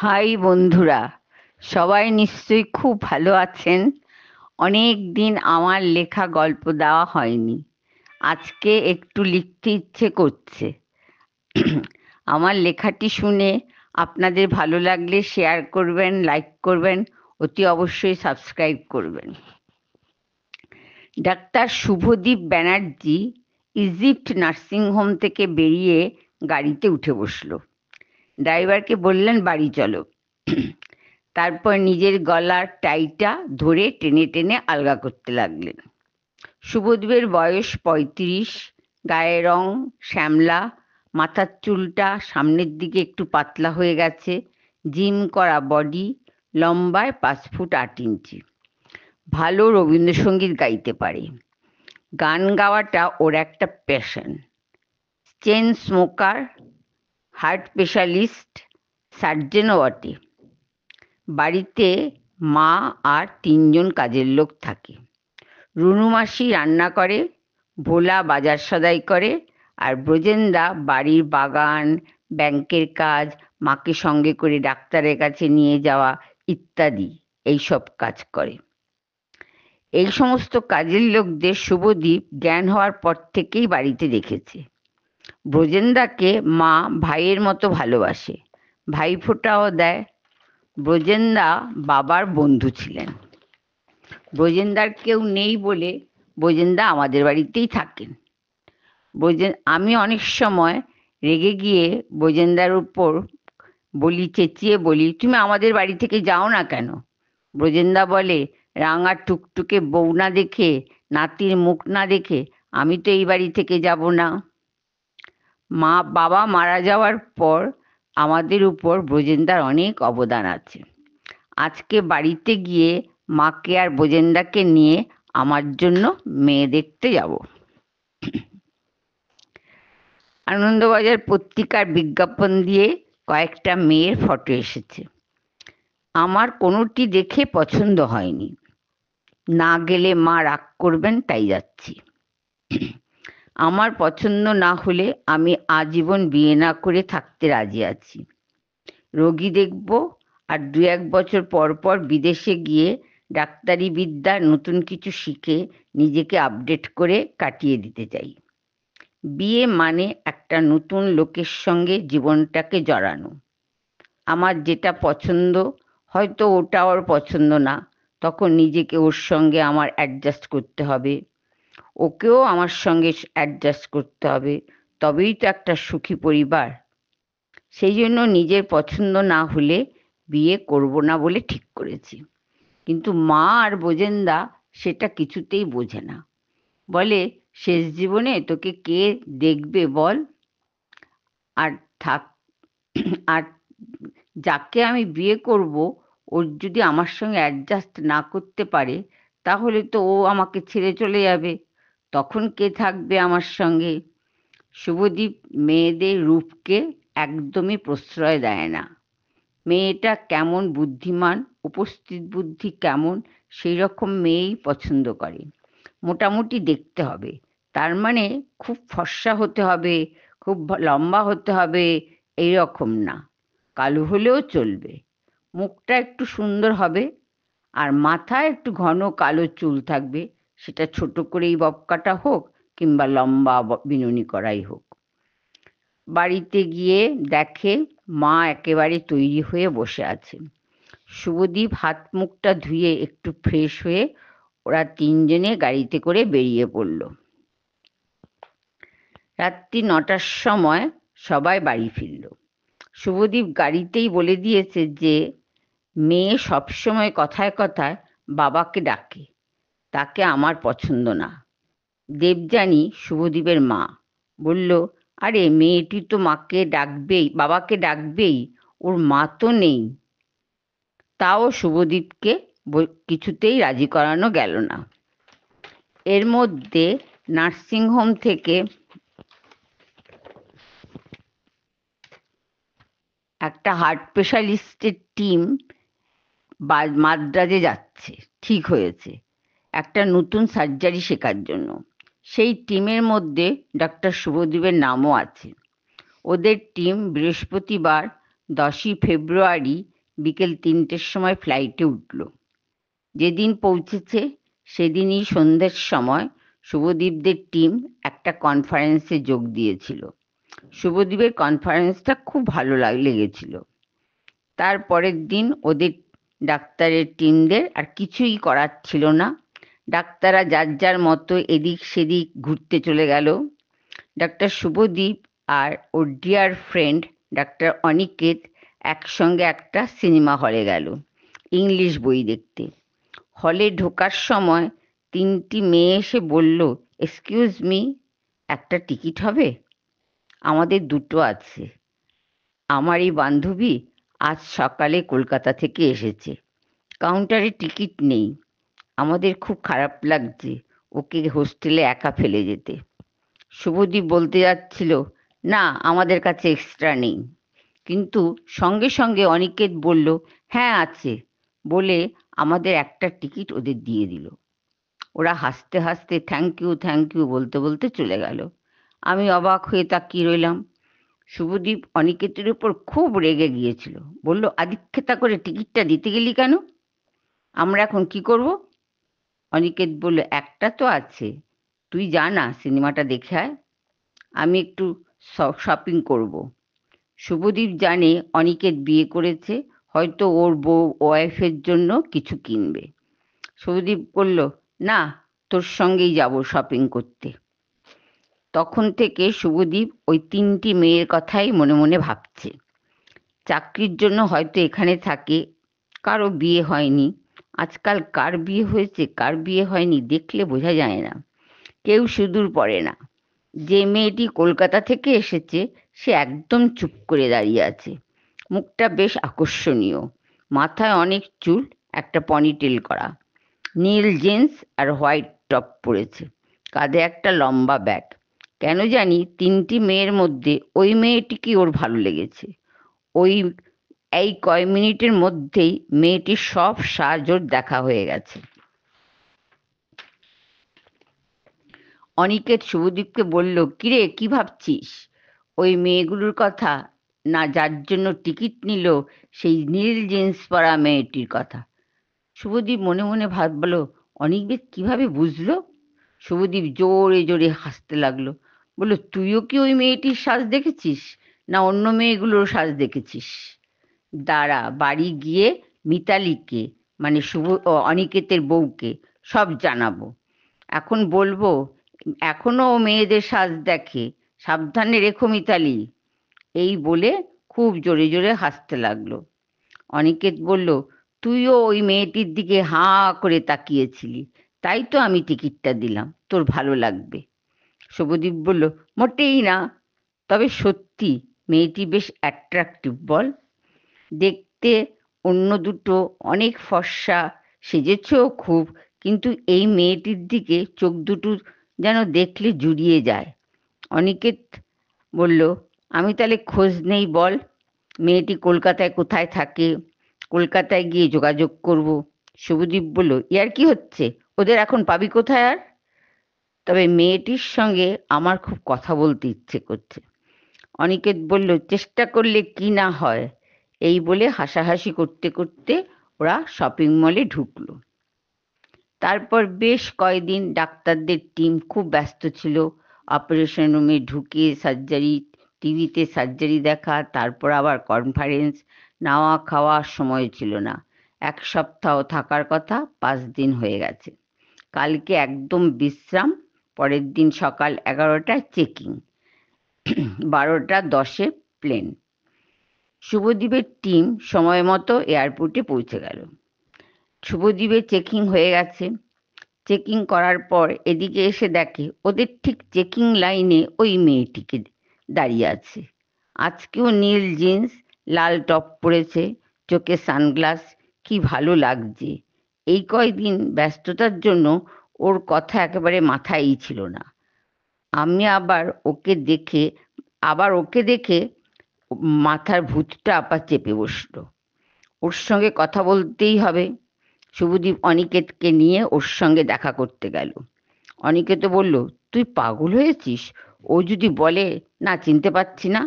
High বন্ধুরা, সবাই নিশ্চয়ই খুব ভালো আছেন। অনেক দিন আমার লেখা গল্প দেওয়া হয়নি। আজকে একটু লিখতে ইচ্ছে করছে। আমার লেখাটি শুনে আপনাদের ভালো লাগলে শেয়ার করবেন, লাইক করবেন, অতি অবশ্যই সাবস্ক্রাইব করবেন। Doctor Subhadeep Banerjee Egypt nursing home থেকে বেরিয়ে গাড়িতে উঠে বসলো। ড্রাইভারকে বললেন, বাড়ি চলো। তারপর নিজের গলার টাইটা ধরে টেনে টেনে আলগা করতে লাগলেন। শুভদীপের বয়স ৩৫, গায়ের রং শ্যামলা, মাথার চুলটা সামনের দিকে একটু পাতলা হয়ে গেছে, জিম করা বডি, লম্বায় 5 ফুট 8 ইঞ্চি। ভালো রবীন্দ্রসঙ্গীত গাইতে পারে। গান গাওয়াটা ওর একটা passion. Chain smoker, heart specialist, সার্জেনও বটে। বাড়িতে মা আর 3জন কাজের লোক থাকে। রুনু মাসি রান্না করে, ভোলা বাজার সদাই করে, আর ব্রজেনদা বাড়ির বাগান, ব্যাংকের কাজ, মাকে সঙ্গে করে ডাক্তারের কাছে নিয়ে যাওয়া ইত্যাদি এইসব কাজ করে। এই সমস্ত কাজের লোকদের শুভদীপ জ্ঞান হওয়ার পর থেকেই বাড়িতে রেখেছে। ব্রজেনদাকে মা ভাইয়ের মতো ভালোবাসে, ভাইফোঁটাও দেয়। ব্রজেনদা বাবার বন্ধু ছিলেন। ব্রজেনদার কেউ নেই বলে ব্রজেনদা আমাদের বাড়িতেই থাকেন। আমি অনেক সময় রেগে গিয়ে ব্রজেনদার উপর চেঁচিয়ে বলি, তুমি আমাদের বাড়ি থেকে যাও না কেন? ব্রজেনদা বলে, রাঙা টুকটুকে বউ না দেখে, নাতির মুখ না দেখে আমি তো এই বাড়ি থেকে যাব না। বাবা মারা যাওয়ার পর আমাদের উপর ব্রজেনদার অনেক অবদান আছে। আজকে বাড়িতে গিয়ে মাকে আর ব্রজেনদাকে নিয়ে আমার জন্য মেয়ে দেখতে যাব। আনন্দবাজার পত্রিকার বিজ্ঞাপন দিয়ে কয়েকটা মেয়ের ফটো এসেছে। আমার কোনোটি দেখে পছন্দ হয়নি। না গেলে মা রাগ করবেন, তাই যাচ্ছি। আমার পছন্দ না হলে আমি আজীবন বিয়ে না করে থাকতে রাজি আছি। রোগী দেখব, আর 2-1 বছর পর পর বিদেশে গিয়ে ডাক্তারি বিদ্যার নতুন কিছু শিখে নিজেকে আপডেট করে কাটিয়ে দিতে চাই। বিয়ে মানে একটা নতুন লোকের সঙ্গে জীবনটাকে জড়ানো। আমার যেটা পছন্দ হয়তো ওটা ওর পছন্দ না, তখন নিজেকে ওর সঙ্গে আমার অ্যাডজাস্ট করতে হবে, ওকেও আমার সঙ্গে অ্যাডজাস্ট করতে হবে, তবেই তো একটা সুখী পরিবার। সেই জন্য নিজের পছন্দ না হলে বিয়ে করব না বলে ঠিক করেছি। কিন্তু মা আর ব্রজেনদা সেটা কিছুতেই বোঝে না। বলে, শেষ জীবনে তোকে কে দেখবে বল? আর থাক আর যাকে আমি বিয়ে করব, ওর যদি আমার সঙ্গে অ্যাডজাস্ট না করতে পারে, তাহলে তো ও আমাকে ছেড়ে চলে যাবে। তখন কে থাকবে আমার সঙ্গে? শুভদীপ মেয়েদের রূপকে একদমই প্রশ্রয় দেয় না। মেয়েটা কেমন বুদ্ধিমান, উপস্থিত বুদ্ধি কেমন, সেই রকম মেয়েই পছন্দ করে। মোটামুটি দেখতে হবে, তার মানে খুব ফর্সা হতে হবে, খুব লম্বা হতে হবে, এই রকম না। কালো হলেও চলবে, মুখটা একটু সুন্দর হবে, আর মাথায় একটু ঘন কালো চুল থাকবে, সেটা ছোট করেই বব কাটা হোক কিংবা লম্বা বিনুনি করাই হোক। বাড়িতে গিয়ে দেখে মা একেবারে তৈরি হয়ে বসে আছে। শুভদীপ হাত মুখটা ধুয়ে একটু ফ্রেশ হয়ে ওরা 3জনে গাড়িতে করে বেরিয়ে পড়ল। রাত্রি 9টার সময় সবাই বাড়ি ফিরল। শুভদীপ গাড়িতেই বলে দিয়েছে যে মেয়ে সবসময় কথায় কথায় বাবাকে ডাকে, তাকে আমার পছন্দ না। দেবযানী, শুভদীপের মা, বলল, আরে মেয়েটি তো মাকে ডাকবেই, বাবাকে ডাকবেই, ওর মা তো নেই। তাও শুভদীপকে কিছুতেই রাজি করানো গেল না। এর মধ্যে নার্সিংহোম থেকে একটা হার্ট স্পেশালিস্টের টিম মাদ্রাজে যাচ্ছে, ঠিক হয়েছে, একটা নতুন সার্জারি শেখার জন্য। সেই টিমের মধ্যে ডক্টর শুভদীপের নামও আছে। ওদের টিম বৃহস্পতিবার 10ই ফেব্রুয়ারি বিকেল 3টের সময় ফ্লাইটে উঠল। যেদিন পৌঁছেছে সেদিনই সন্ধ্যের সময় শুভদীপদের টিম একটা কনফারেন্সে যোগ দিয়েছিল। শুভদীপের কনফারেন্সটা খুব ভালো লেগেছিল। তার পরের দিন ওদের ডাক্তারের টিমদের আর কিছুই করার ছিল না। ডাক্তাররা যার যার মতো এদিক সেদিক ঘুরতে চলে গেল। ডাক্তার শুভদীপ আর ওর ডিয়ার ফ্রেন্ড ডাক্তার অনিকেত একসঙ্গে একটা সিনেমা হলে গেল ইংলিশ বই দেখতে। হলে ঢোকার সময় 3টি মেয়ে এসে বলল, এক্সকিউজ মি, একটা টিকিট হবে? আমাদের দুটো আছে। আমার এই বান্ধবী আজ সকালে কলকাতা থেকে এসেছে, কাউন্টারে টিকিট নেই। আমাদের খুব খারাপ লাগছে ওকে হোস্টেলে একা ফেলে যেতে। শুভদীপ বলতে যাচ্ছিল, না আমাদের কাছে এক্সট্রা নেই, কিন্তু সঙ্গে সঙ্গে অনিকেত বলল, হ্যাঁ আছে, বলে আমাদের একটা টিকিট ওদের দিয়ে দিল। ওরা হাসতে হাসতে থ্যাংক ইউ বলতে বলতে চলে গেল। আমি অবাক হয়ে তাকিয়ে রইলাম। শুভদীপ অনিকেতের উপর খুব রেগে গিয়েছিল। বলল, আদিক্ষেতা করে টিকিটটা দিতে গেলি কেন? আমরা এখন কি করব? অনিকেত বলল, একটা তো আছে, তুই যা না সিনেমাটা দেখে আয়, আমি একটু শপিং করব। শুভদীপ জানে অনিকেত বিয়ে করেছে, হয়তো ওর বউ ওয়াইফের জন্য কিছু কিনবে। শুভদীপ বলল, না, তোর সঙ্গেই যাব শপিং করতে। তখন থেকে শুভদীপ ওই 3টি মেয়ের কথাই মনে মনে ভাবছে। চাকরির জন্য হয়তো এখানে থাকে, কারো বিয়ে হয়নি। আজকাল কার বিয়ে হয়েছে কার বিয়ে হয়নি দেখলে বোঝা যায় না, কেউ সুদূর পড়ে না। যে মেয়েটি কলকাতা থেকে এসেছে সে একদম চুপ করে দাঁড়িয়ে আছে। মুখটা বেশ আকর্ষণীয়, মাথায় অনেক চুল, একটা পনিটেল করা, নীল জিন্স আর হোয়াইট টপ পরেছে, কাঁধে একটা লম্বা ব্যাগ। কেন জানি 3টি মেয়ের মধ্যে ওই মেয়েটিকে ওর ভালো লেগেছে। ওই এই কয় মিনিটের মধ্যেই মেয়েটির সব সাজ ওর দেখা হয়ে গেছে। অনিকেত শুভদীপকে বলল, কিরে কি ভাবছিস? ওই মেয়েগুলোর কথা, না যার জন্য টিকিট নিল সেই নীল জিন্স পরা মেয়েটির কথা। শুভদীপ মনে মনে ভাবল, অনিকেত কিভাবে বুঝলো? শুভদীপ জোরে জোরে হাসতে লাগলো। বলল, তুইও কি ওই মেয়েটির সাজ দেখেছিস, না অন্য মেয়েগুলোর সাজ দেখেছিস? দাঁড়া, বাড়ি গিয়ে মিতালিকে, মানে অনিকেতের বউকে সব জানাবো। এখন বলবো এখনো ও মেয়েদের সাজ দেখে, সাবধানে রেখো মিতালি। এই বলে খুব জোরে জোরে হাসতে লাগলো। অনিকেত বলল, তুইও ওই মেয়েটির দিকে হাঁ করে তাকিয়েছিলি, তাই তো আমি টিকিটটা দিলাম, তোর ভালো লাগবে। শুভদীপ বলল, মোটেই না, তবে সত্যি মেয়েটি বেশ অ্যাট্রাকটিভ বল। দেখতে অন্য দুটো অনেক ফর্সা, সেজেছেও খুব, কিন্তু এই মেয়েটির দিকে চোখ দুটো যেন দেখলে জুড়িয়ে যায়। অনিকেত বলল, আমি তাহলে খোঁজ নেই বল, মেয়েটি কলকাতায় কোথায় থাকে, কলকাতায় গিয়ে যোগাযোগ করব। শুভদীপ বলল, ইয়ার কি হচ্ছে, ওদের এখন পাবি কোথায় আর? তবে মেয়েটির সঙ্গে আমার খুব কথা বলতে ইচ্ছে করছে। অনিকেত বলল, চেষ্টা করলে কি না হয়। এই বলে হাসাহাসি করতে করতে ওরা শপিং মলে ঢুকলো। তারপর বেশ কয়েকদিন ডাক্তারদের টিম খুব ব্যস্ত ছিল। অপারেশন রুমে ঢুকে সার্জারি, টিভিতে সার্জারি দেখা, তারপর আবার কনফারেন্স, নাওয়া খাওয়ার সময় ছিল না। 1 সপ্তাহ থাকার কথা, 5 দিন হয়ে গেছে। কালকে একদম বিশ্রাম, পরের দিন সকাল 11টায় চেকিং, 12টা 10-এ প্লেন। শুভদীপের টিম সময় মতো এয়ারপোর্টে পৌঁছে গেল। শুভদীপের চেকিং হয়ে গেছে। চেকিং করার পর এদিকে এসে দেখে ওদের ঠিক চেকিং লাইনে ওই মেয়েটিকে দাঁড়িয়ে আছে। আজকেও নীল জিন্স, লাল টপ পরেছে, চোখে সানগ্লাস, কি ভালো লাগছে। এই কয়দিন ব্যস্ততার জন্য ওর কথা একেবারে মাথায়ই ছিল না। আমি ওকে দেখে মাথার ভূতটা আবার চেপে বসলো। ওর সঙ্গে কথা বলতেই হবে। শুভদীপ অনিকেতকে নিয়ে ওর সঙ্গে দেখা করতে গেল। অনিকেত বলল, তুই পাগল হয়েছিস? ও যদি বলে না চিনতে পারছি না,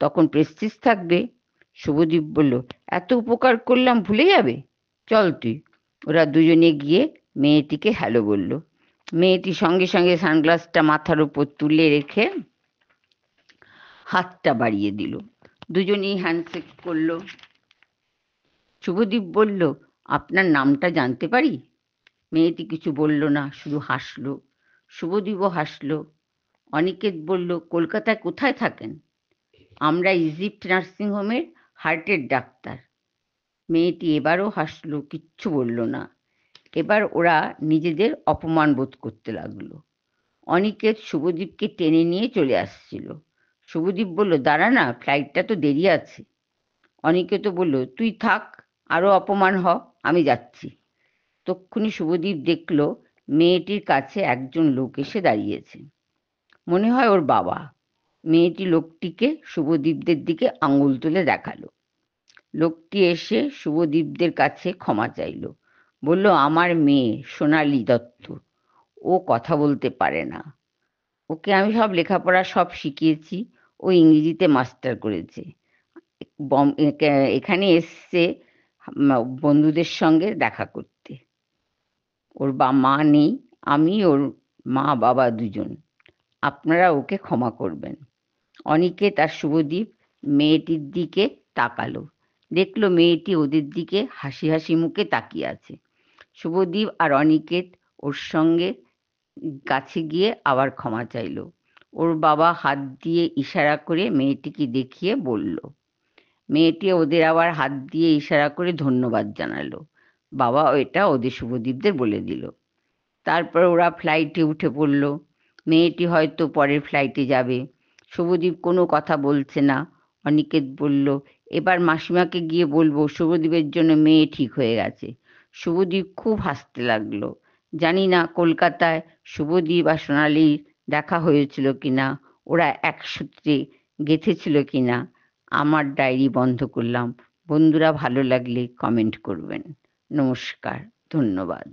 তখন প্রেস্টিজ থাকবে। শুভদীপ বলল, এত উপকার করলাম ভুলে যাবে? চল তুই। ওরা দুজনে গিয়ে মেয়েটিকে হ্যালো বলল। মেয়েটি সঙ্গে সঙ্গে সানগ্লাসটা মাথার উপর তুলে রেখে হাতটা বাড়িয়ে দিল। দুজনেই হ্যান্ডশেক করলো। শুভদীপ বলল, আপনার নামটা জানতে পারি? মেয়েটি কিছু বলল না, শুধু হাসলো। শুভদীপও হাসলো। অনিকেত বলল, কলকাতায় কোথায় থাকেন? আমরা ইজিপ্ট নার্সিংহোমের হার্টের ডাক্তার। মেয়েটি এবারও হাসলো, কিচ্ছু বলল না। এবার ওরা নিজেদের অপমান বোধ করতে লাগলো। অনিকেত শুভদীপকে টেনে নিয়ে চলে আসছিল। শুভদীপ বলল, দাঁড়া না, ফ্লাইটটা তো দেরি আছে। অনিকেতও বলল, তুই থাক, আরো অপমান হ, আমি যাচ্ছি। তক্ষুনি শুভদীপ দেখল মেয়েটির কাছে একজন লোক এসে দাঁড়িয়েছে। মনে হয় ওর বাবা। মেয়েটি লোকটিকে শুভদীপদের দিকে আঙুল তুলে দেখালো। লোকটি এসে শুভদীপদের কাছে ক্ষমা চাইল। বলল, আমার মেয়ে সোনালী দত্ত, ও কথা বলতে পারে না। ওকে আমি সব লেখাপড়া সব শিখিয়েছি। ও ইংরেজিতে মাস্টার করেছে। এখানে এসছে বন্ধুদের সঙ্গে দেখা করতে। ওর মা নেই, আমি ওর মা বাবা দুজন। আপনারা ওকে ক্ষমা করবেন। অনিকেত আর শুভদীপ মেয়েটির দিকে তাকালো। দেখলো মেয়েটি ওদের দিকে হাসি হাসি মুখে তাকিয়ে আছে। শুভদীপ আর অনিকেত ওর সঙ্গে কাছে গিয়ে আবার ক্ষমা চাইল। ওর বাবা হাত দিয়ে ইশারা করে মেয়েটিকে দেখিয়ে বলল। মেয়েটি ওদের আবার হাত দিয়ে ইশারা করে ধন্যবাদ জানালো। বাবা এটা ওদের শুভদীপদের বলে দিল। তারপর ওরা ফ্লাইটে উঠে পড়ল। মেয়েটি হয়তো পরের ফ্লাইটে যাবে। শুভদীপ কোনো কথা বলছে না। অনিকেত বলল, এবার মাসিমাকে গিয়ে বলবো শুভদীপের জন্য মেয়ে ঠিক হয়ে গেছে। শুভদীপ খুব হাসতে লাগলো। জানি না কলকাতায় শুভদীপ আর সোনালীর দেখা হয়েছিল কিনা, ওরা এক সূত্রে গেঁথেছিল কিনা। আমার ডায়েরি বন্ধ করলাম। বন্ধুরা, ভালো লাগলে কমেন্ট করবেন। নমস্কার, ধন্যবাদ।